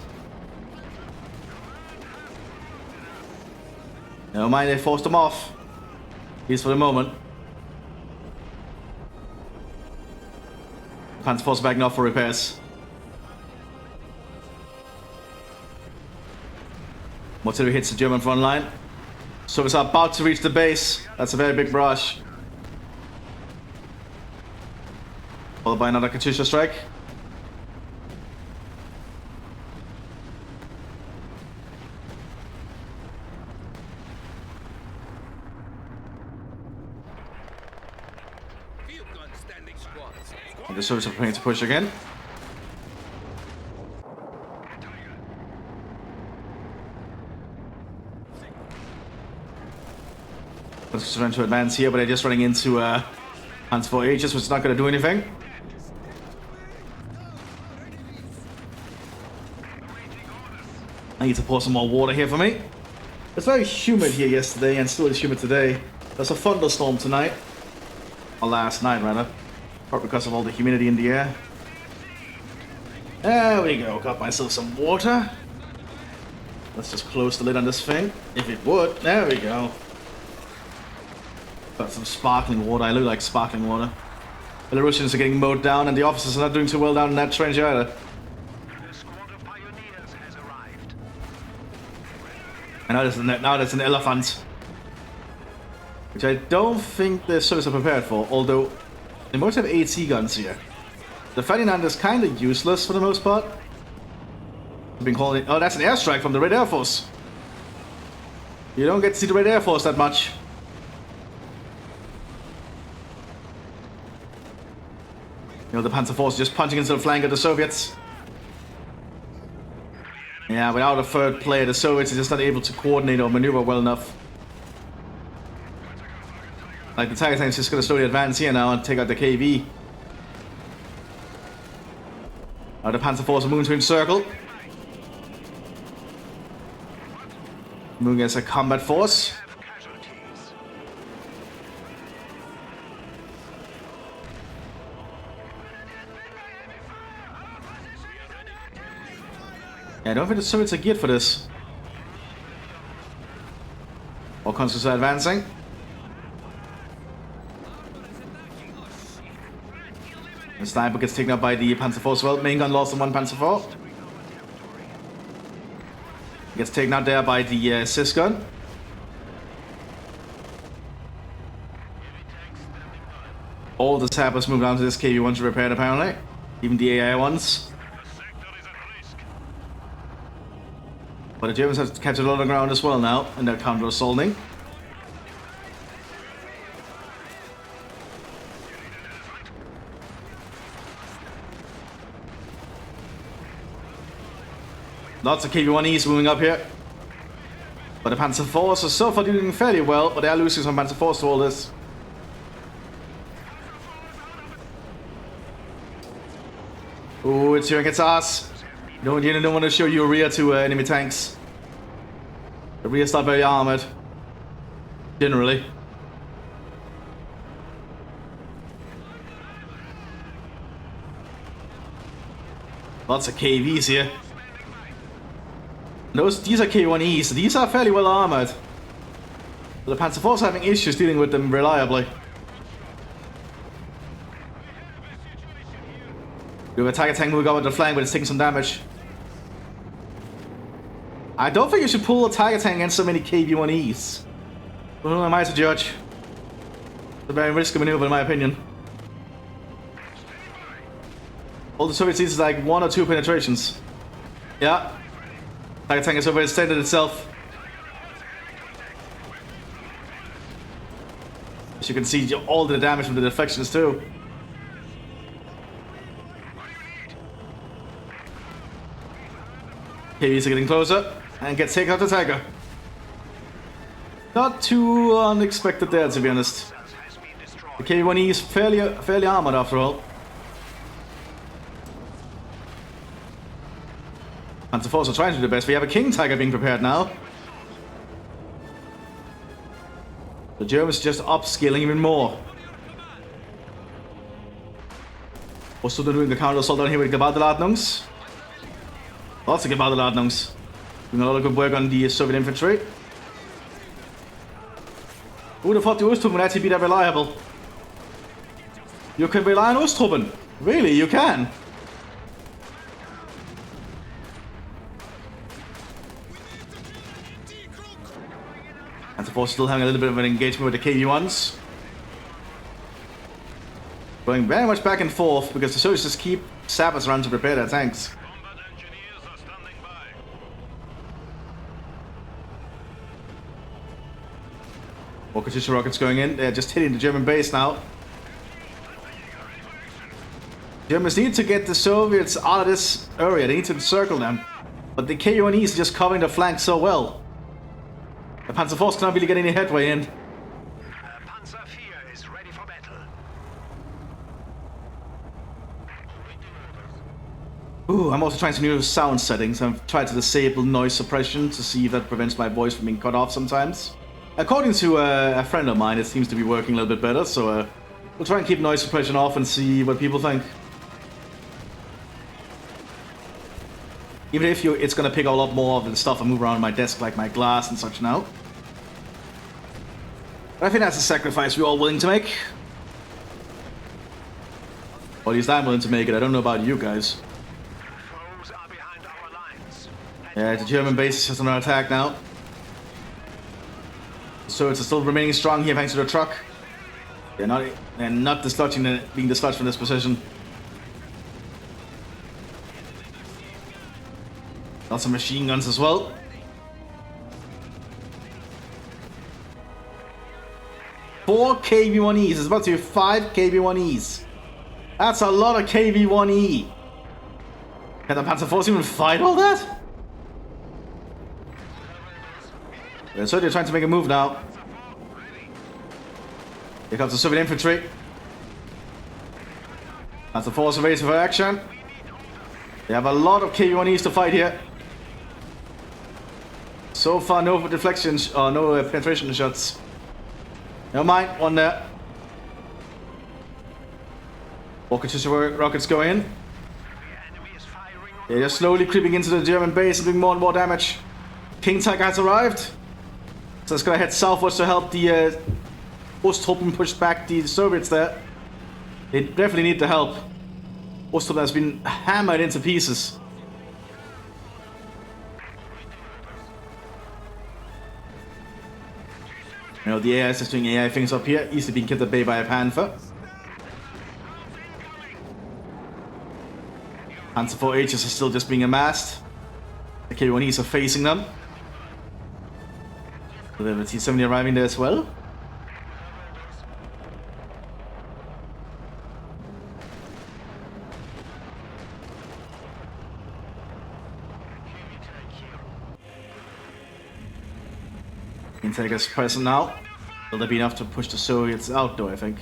Never mind, they forced them off. At least for the moment. Panzer IVs backing off for repairs. Artillery hits the German front line. So it's about to reach the base. That's a very big brush. Followed by another Katyusha strike. And the Soviets are preparing to push again. Let's trying to advance here, but they're just running into Panzer IV Aegis, which is not going to do anything. I need to pour some more water here for me. It's very humid here yesterday, and still is humid today. There's a thunderstorm tonight. Or last night, rather. Probably because of all the humidity in the air. There we go. Got myself some water. Let's just close the lid on this thing. If it would. There we go. Got some sparkling water. I look like sparkling water. Belarusians are getting mowed down, and the officers are not doing too well down in that trench either. The squad of pioneers has arrived. And now there's an elephant. Which I don't think the Soviets are prepared for, although they most have AT guns here. The Ferdinand is kind of useless for the most part. I've been calling it. Oh, that's an airstrike from the Red Air Force. You don't get to see the Red Air Force that much. You know, the Panzer Force just punching into the flank of the Soviets. Yeah, without a third player, the Soviets are just not able to coordinate or maneuver well enough. Like, the Tiger Tank's just gonna slowly advance here now and take out the KV. The Panzer Force are moving to encircle. Moving as a combat force. Yeah, I don't think the Soviets are geared for this. All conscripts are advancing. The sniper gets taken up by the Panzer Force as well. Main gun lost on one Panzer IV. Gets taken out there by the SIS gun. All the sappers move down to this KV-1 to repair it apparently. Even the AI ones. But the Germans have captured a lot of ground as well now, and they're counter-assaulting. Lots of KV-1Es moving up here. But the Panzer Force are so far doing fairly well, but they are losing some Panzer Force to all this. Ooh, it's hearing its ass. You don't want to show your rear to enemy tanks. The rear's not very armored. Generally. Lots of KVs here. These are K1Es. These are fairly well armored. But the Panzer Force are having issues dealing with them reliably. You have a Tiger Tank moving up with the flank, but it's taking some damage. I don't think you should pull a Tiger Tank against so many KV-1Es. Well, who am I to judge? It's a very risky maneuver in my opinion. All the Soviets is like 1 or 2 penetrations. Yeah. Tiger Tank has overextended itself. As you can see, all the damage from the deflections too. KVs are getting closer and get taken out the Tiger. Not too unexpected there, to be honest. The KV-1E is fairly armored after all. Panzer Force are trying to do the best. We have a King Tiger being prepared now. The Germans just upscaling even more. Also doing the counter assault down here with Gebaudeladungs. Lots of Gebaudeladungs. Doing a lot of good work on the Soviet infantry. Who would have thought the Osttruppen would actually be that reliable? You can rely on Osttruppen. Really, you can. And the Force still having a little bit of an engagement with the KV-1s. Going very much back and forth because the Soviets just keep sappers around to prepare their tanks. More Katyusha rockets going in. They're just hitting the German base now. Germans need to get the Soviets out of this area. They need to encircle them. But the KV-1Es are just covering the flanks so well. The Panzer Force cannot really get any headway in. Panzer IV is ready for battle. Ooh, I'm also trying some new sound settings. I've tried to disable noise suppression to see if that prevents my voice from being cut off sometimes. According to a friend of mine, it seems to be working a little bit better, so we'll try and keep noise suppression off and see what people think. Even if it's going to pick up a lot more of the stuff I move around my desk, like my glass and such now. But I think that's a sacrifice we're all willing to make. Or at least I'm willing to make it. I don't know about you guys. Foes are behind our lines. Yeah, the German base is just under attack now. So it's still remaining strong here thanks to the truck. They're not dislodging being dislodged from this position. Lots of machine guns as well. Four KV-1Es. It's about to be 5 KV-1Es. That's a lot of KV-1E. Can the Panzer Force even fight all that? So they're trying to make a move now. Here comes the Soviet infantry. Panzer Force ready for action. They have a lot of KV-1Es to fight here. So far, no deflections or no penetration shots. Never mind, one there. Walker-to rockets go in. They're just slowly creeping into the German base and doing more and more damage. King Tiger has arrived. So it's gonna head southwards to help the Osttruppen push back the Soviets there. They definitely need the help. Osttruppen has been hammered into pieces. You know, the AI is just doing AI things up here, easily being killed at bay by a Panther. Panzer 4Hs are still just being amassed. The K1Es are facing them. So the T-70 arriving there as well. Integra's present now. Will there be enough to push the Soviets out though, I think.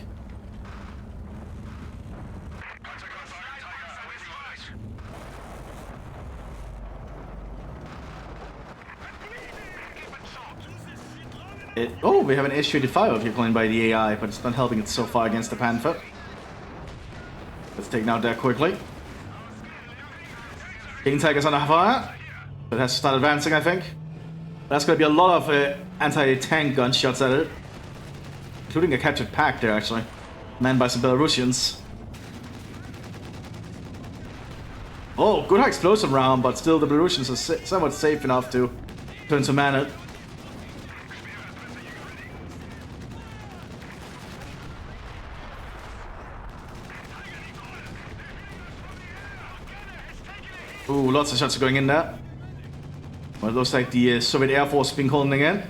Oh, we have an S-35 up here playing by the AI, but it's not helping it so far against the Panther. Let's take out there quickly. King Tiger's under fire. It has to start advancing, I think. That's going to be a lot of anti-tank gunshots at it. Including a captured pack there, actually. Manned by some Belarusians. Oh, good high explosive round, but still the Belarusians are somewhat safe enough to turn to man it. Ooh, lots of shots are going in there. Well, it looks like the Soviet Air Force has been calling again.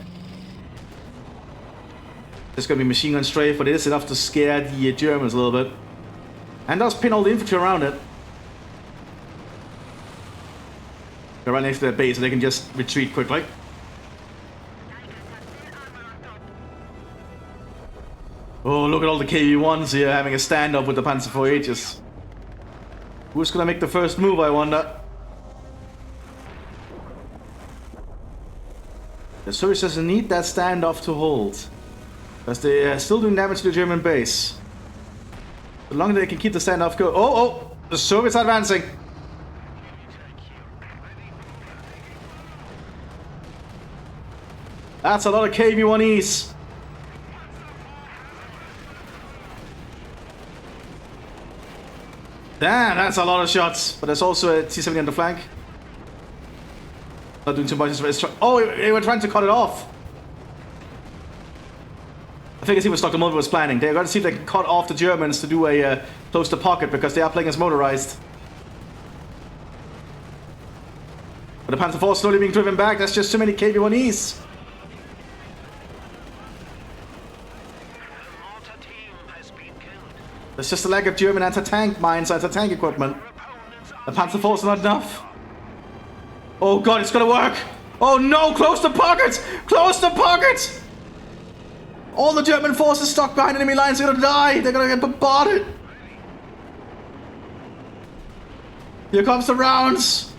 There's going to be machine gun strafe, but it is enough to scare the Germans a little bit. And does pin all the infantry around it. They're right next to their base, so they can just retreat quickly. Oh, look at all the KV-1s here having a standoff with the Panzer 4Hs. Who's going to make the first move, I wonder? The Soviets doesn't need that standoff to hold. Because they are still doing damage to the German base. The longer they can keep the standoff going. Oh! The Soviets are advancing! That's a lot of KV-1Es. Damn, that's a lot of shots. But there's also a T-70 on the flank. Not doing too much. Oh, they were trying to cut it off. I think I see what Dr. Mulder was planning. They're going to see if they can cut off the Germans to do a close to pocket because they are playing as motorized. But the Panzer IV slowly being driven back. That's just too many KV-1Es. There's just a lack of German anti-tank mines, anti-tank equipment. The Panzer IV is not enough. Oh god, it's gonna work! Oh no, close the pockets! Close the pockets! All the German forces stuck behind enemy lines are gonna die! They're gonna get bombarded! Here comes the rounds!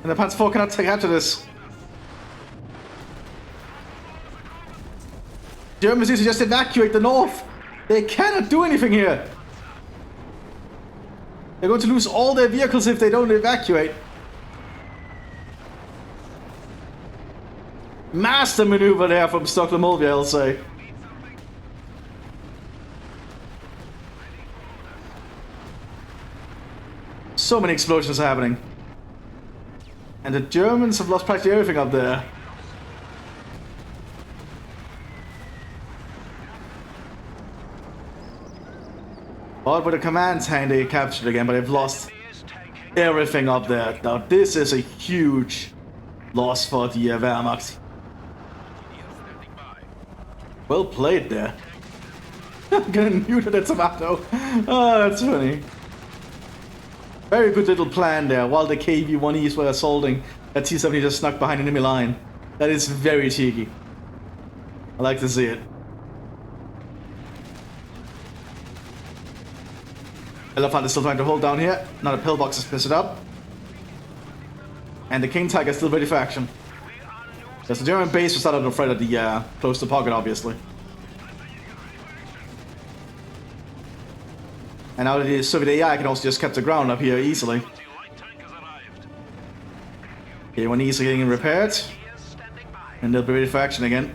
And the Panzer IV cannot take after this. Germans need to just evacuate the north! They cannot do anything here! They're going to lose all their vehicles if they don't evacuate. Master maneuver there from Stockholm Mulvey, I'll say. So many explosions are happening. And the Germans have lost practically everything up there. But with the command tank they captured again, but they've lost everything up there. Now this is a huge loss for the Wehrmacht. Well played there. I'm gonna mute that tomato. Oh, that's funny. Very good little plan there. While the KV-1Es were assaulting, that T-70 just snuck behind enemy line. That is very cheeky. I like to see it. Elephant is still trying to hold down here. Now the pillbox is pissed up. And the King Tiger is still ready for action. There's the German base was out of the threat at the close to pocket, obviously. And now that the Soviet AI can also just kept the ground up here easily. Okay, one easily getting repaired. And they'll be ready for action again.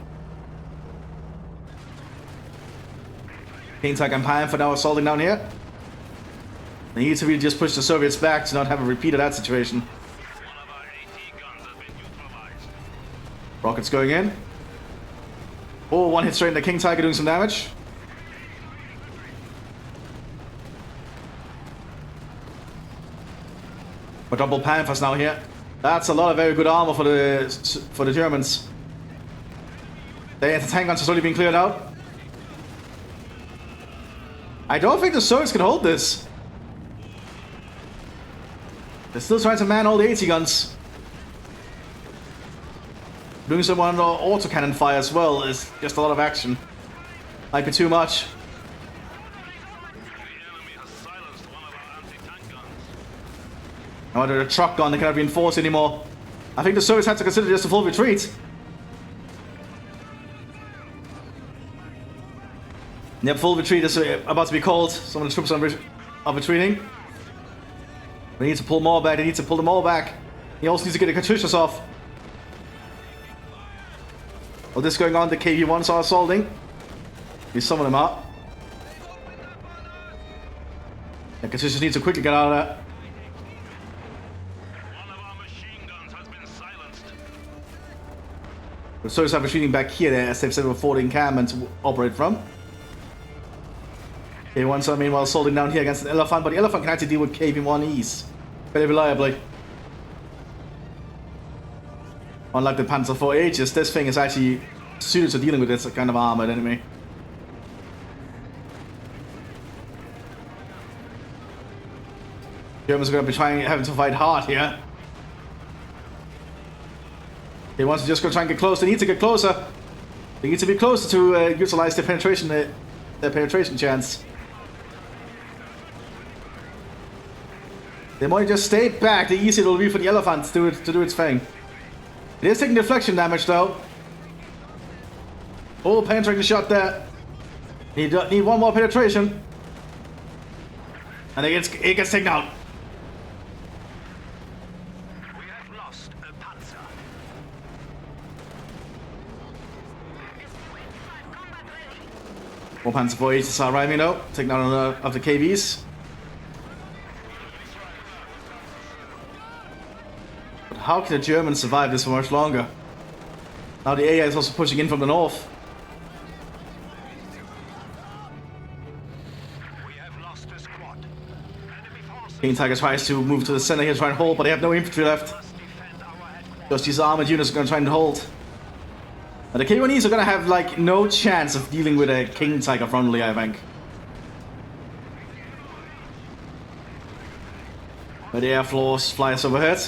King Tiger and Pine for now assaulting down here. They need to really just push the Soviets back to not have a repeat of that situation. Rockets going in. Oh, one hit straight into King Tiger doing some damage. But double Panthers now here. That's a lot of very good armor for the Germans. The anti-tank guns are slowly being cleared out. I don't think the Soviets can hold this. They're still trying to man all the 80 guns. Doing some under autocannon fire as well is just a lot of action. Might be too much. Now under the truck gun, they cannot reinforce anymore. I think the Soviets have to consider just a full retreat. Yep, full retreat is about to be called. Some of the troops are retreating. They need to pull more back. They need to pull them all back. He also needs to get the Katyushas off. While this is going on, the KV-1s are assaulting. He's summon them up. The Katyushas need to quickly get out of that. The Soviets are retreating back here as they've set up a forward encampment to operate from. KV-1s are meanwhile assaulting down here against an Elephant, but the Elephant can actually deal with KV-1Es very reliably. Unlike the Panzer IV-Hs, this thing is actually suited to dealing with this kind of armored enemy. Germans are going to be having to fight hard here. They want to just go try and get close. They need to get closer. They need to be closer to utilize their penetration chance. They might just stay back. The easier it will be for the Elephant to do its thing. It is taking deflection damage though. Oh, penetrating shot there. Need one more penetration. And it gets taken out. We have lost a Panzer. More Panzer IV-Hs are arriving now. Taking out another of the KVs. But how can the Germans survive this for much longer? Now the AI is also pushing in from the north. We have lost a squad. Enemy forces King Tiger tries to move to the center here to try and hold, but they have no infantry left. must defend our headquarters. Just these armored units are going to try and hold. And the K1Es are going to have like no chance of dealing with a King Tiger frontally, I think. But the air floors fly us overhead.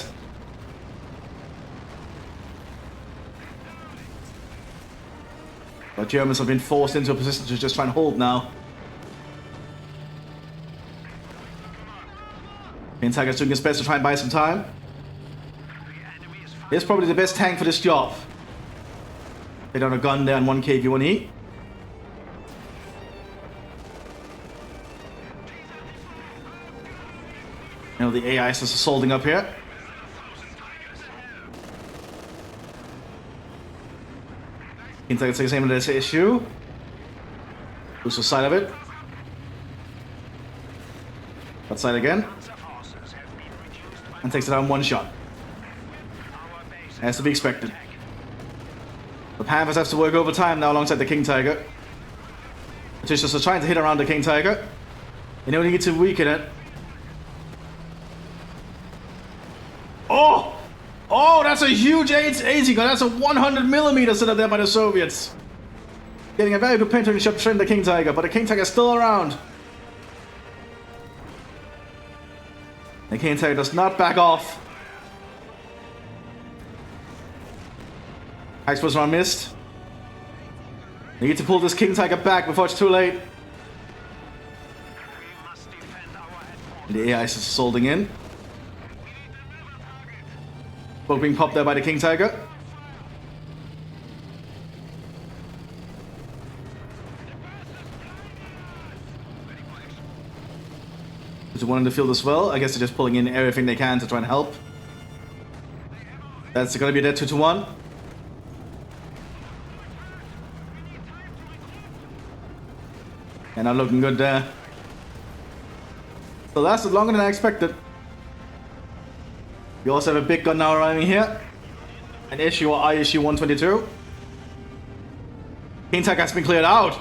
But Germans have been forced into a position to just try and hold now. King Tiger's doing his best to try and buy some time. It's probably the best tank for this job. They down a gun there on one KV-1E. Now the AI is just assaulting up here. King Tiger takes aim at this issue. Lose the side of it. That side again. And takes it out in one shot. As to be expected. The Panthers have to work overtime now alongside the King Tiger. Patricians are trying to hit around the King Tiger. You know, they need to weaken it. Oh! Oh, that's a huge AT gun. That's a 100mm set up there by the Soviets. Getting a very good penetrating shot to the King Tiger, but the King Tiger is still around. The King Tiger does not back off. Explosion are missed. They need to pull this King Tiger back before it's too late. The AI is assaulting in. Both being popped there by the King Tiger. There's one in the field as well. I guess they're just pulling in everything they can to try and help. That's gonna be a dead 2-1. And not looking good there. So lasted longer than I expected. We also have a big gun now arriving here. An issue or ISU 122. King Tiger has been cleared out.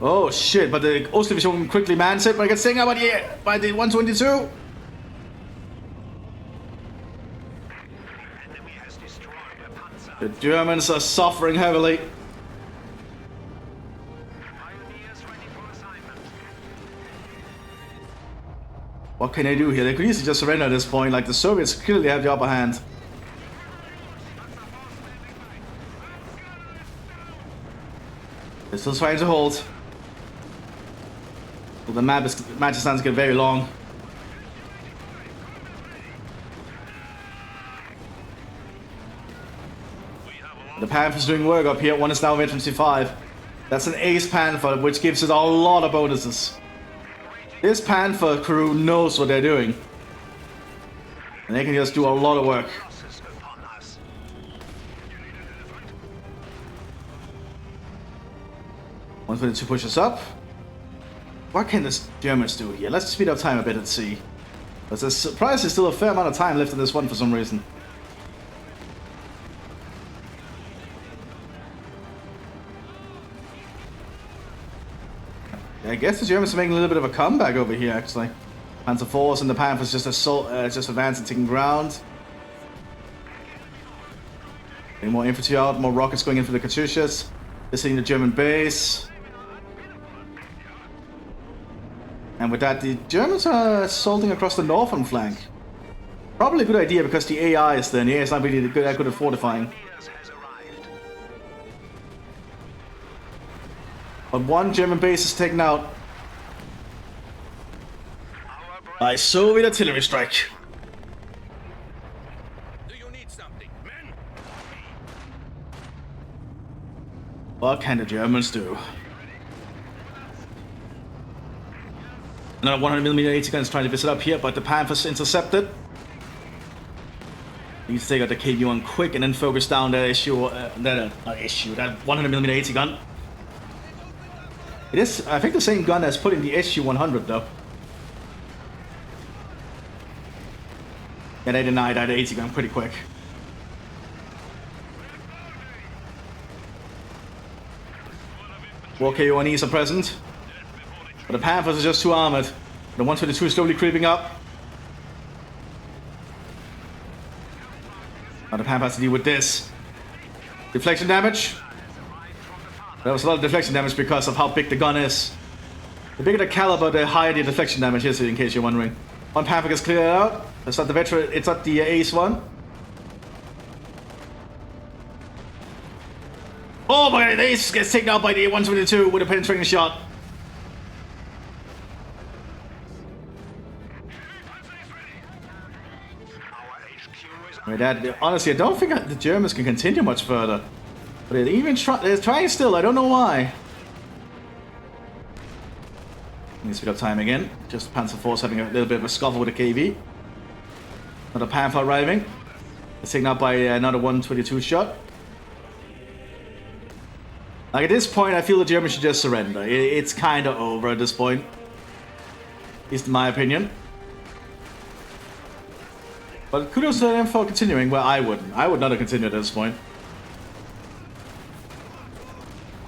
Oh shit, but the Ost Division quickly mans it, but it gets taken out by the 122. Enemy has destroyed a panzer. The Germans are suffering heavily. Pioneers ready for assignment. What can they do here? They could easily just surrender at this point, like the Soviets clearly have the upper hand. They're still trying to hold. Well, the Mattcasting get very long. The Panther's doing work up here. One is now veteran 5. That's an ace Panther, which gives it a lot of bonuses. This Panther crew knows what they're doing. And they can just do a lot of work. Losses upon us. 122 pushes up. What can the Germans do here? Let's speed up time a bit and see. But there's surprisingly still a fair amount of time left in this one for some reason. I guess the Germans are making a little bit of a comeback over here, actually. Panzer IVs and the Panthers just advancing, taking ground. Getting more infantry out, more rockets going in for the Katyushas. They're hitting the German base. And with that, the Germans are assaulting across the northern flank. Probably a good idea because the AI is there, and the AI is not really good at fortifying. Has arrived. But one German base is taken out by Soviet artillery strike. Do you need something, men? What can the Germans do? Another 100mm AT gun is trying to visit up here, but the Panthers intercepted. Need to take out the KB1 quick and then focus down that that 100mm AT gun. It is, I think, the same gun as put in the SU-100 though. Yeah, they denied that AT gun pretty quick. More KO1Es are present. But the Panthers are just too armored. The 122 is slowly creeping up. Now the Panther has to deal with this. Deflection damage. There was a lot of deflection damage because of how big the gun is. The bigger the caliber, the higher the deflection damage is, in case you're wondering. One Panther gets cleared out. That's not the veteran, it's not the ace one. Oh my god, the ace gets taken out by the 122 with a penetrating shot. Honestly, I don't think the Germans can continue much further. But they're trying still, I don't know why. Need to speed up time again. Just Panzer IV's having a little bit of a scuffle with the KV. Another Panther arriving. It's taken out by another 122 shot. Like at this point, I feel the Germans should just surrender. It's kind of over at this point. At least in my opinion. But kudos to them for continuing, well, I wouldn't. I would not have continued at this point.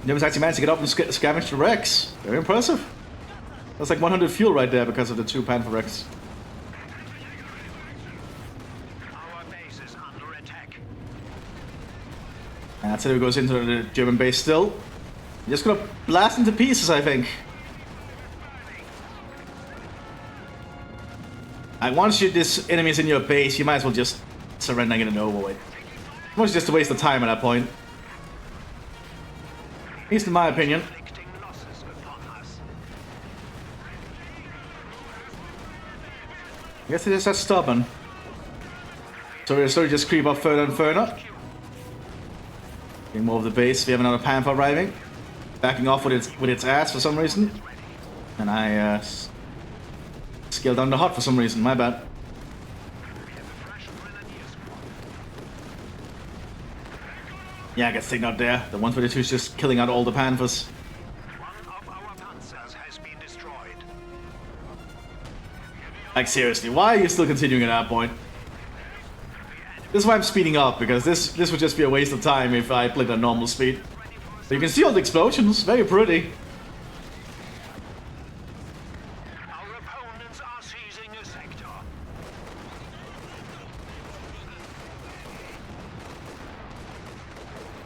Germans actually managed to get up and scavenge the wrecks. Very impressive. That's like 100 fuel right there because of the 2 Panther wrecks. Our base is under attack. And that's it, it goes into the German base still. Just gonna blast into pieces, I think. And once this enemy's in your base, you might as well just surrender and get it over with. It's just a waste of time at that point. At least in my opinion. Inflicting losses upon us. I guess it is that stubborn. So we'll slowly just creep up further and further. Getting more of the base. We have another Panther arriving. Backing off with its ass for some reason. And I scaled down the hut for some reason, my bad. Yeah, I get taken out there. The 122 is just killing out all the Panthers. One of our panzers has been destroyed. Like seriously, why are you still continuing at that point? This is why I'm speeding up, because this would just be a waste of time if I played at normal speed. But you can see all the explosions, very pretty. Our opponents are seizing a sector.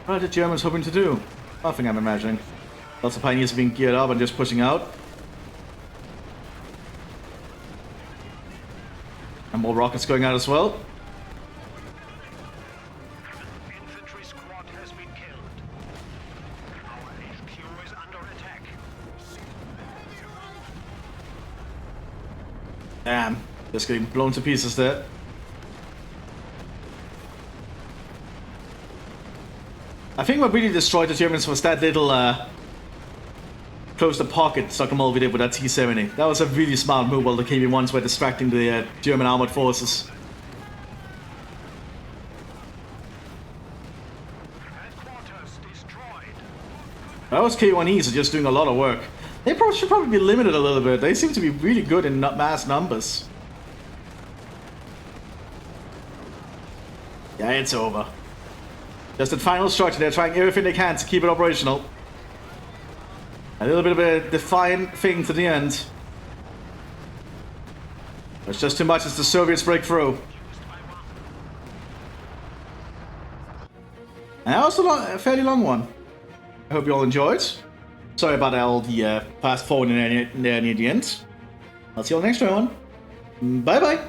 What are the Germans hoping to do? Nothing, I'm imagining. Lots of pioneers being geared up and just pushing out. And more rockets going out as well. Infantry squad has been killed. Our HQ is under attack. Damn, just getting blown to pieces there. I think what really destroyed the Germans was that little close the pocket Stockholm we did with that T-70. That was a really smart move while the KV-1s were distracting the German armored forces. Headquarters destroyed. Those K1Es are just doing a lot of work. They should probably be limited a little bit. They seem to be really good in mass numbers. Yeah, it's over. Just a final structure. They're trying everything they can to keep it operational. A little bit of a defiant thing to the end. There's just too much as the Soviets break through. And that was a fairly long one. I hope you all enjoyed. Sorry about all the fast forwarding there near the end. I'll see you all next one. Bye bye.